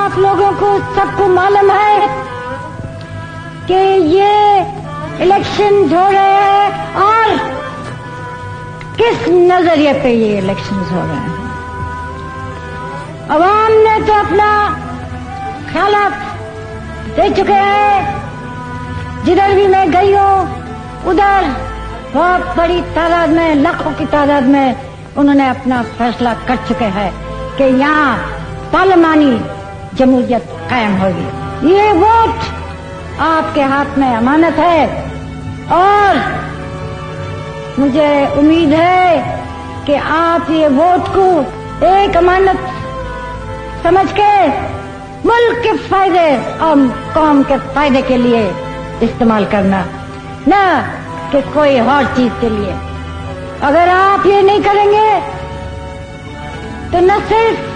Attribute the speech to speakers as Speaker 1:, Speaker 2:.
Speaker 1: आप लोगों को सबको मालूम है कि ये इलेक्शन हो रहे हैं और किस नजरिए पे ये इलेक्शंस हो रहे हैं। अवाम ने तो अपना ख्यालात दे चुके हैं। जिधर भी मैं गई हूं उधर बहुत बड़ी तादाद में, लाखों की तादाद में उन्होंने अपना फैसला कर चुके हैं कि यहाँ पार्लिमानी जमहूरियत कायम होगी। ये वोट आपके हाथ में अमानत है और मुझे उम्मीद है कि आप ये वोट को एक अमानत समझ के मुल्क के फायदे और कौम के फायदे के लिए इस्तेमाल करना, न कि कोई और चीज के लिए। अगर आप ये नहीं करेंगे तो न सिर्फ